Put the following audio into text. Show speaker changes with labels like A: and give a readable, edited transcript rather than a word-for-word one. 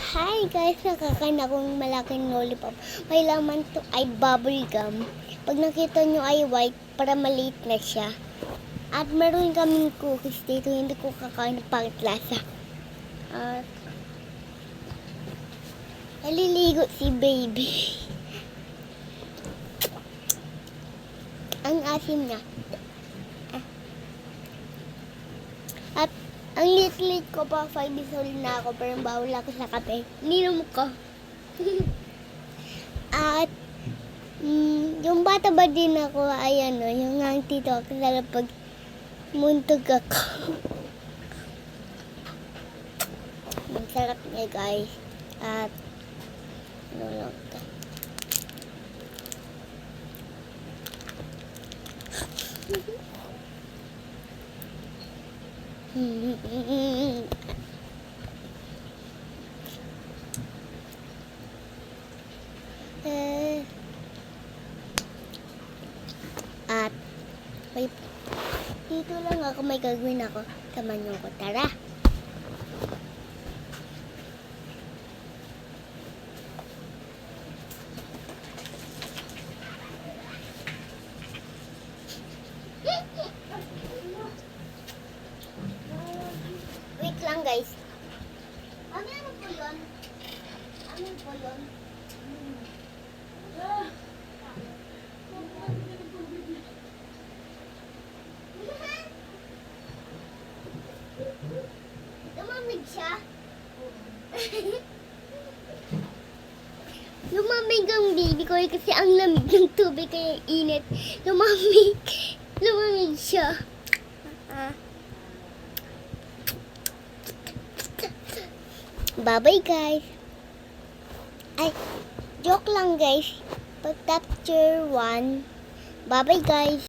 A: Hi guys, nakakain akong malaking lollipop. May laman to ay bubble gum. Pag nakita nyo ay white, para maliit na siya. At meron kaming cookies dito, hindi ko kakain ng pangit lasa. At naliligo si baby. Ang asim niya. At ang lit-lit ko pa, 5 years old na ako, pero bawal ako sa kape. Ninom ko. At yung bata ba din ako, ay yung auntie to, kasi pag muntog ako. Ang sarap niya guys. At lang ka. At wait, dito lang ako, may gagawin ako. Samahan niyo ko, tara. Wait lang guys. Ano po yun? Ano po yun? Lumamig siya? Lumamig ang baby ko kasi ang lamig ng tubig kaya init. Lumamig. Lumamig siya. Bye-bye guys. Ay, joke lang guys. Pag capture 1. Bye-bye guys.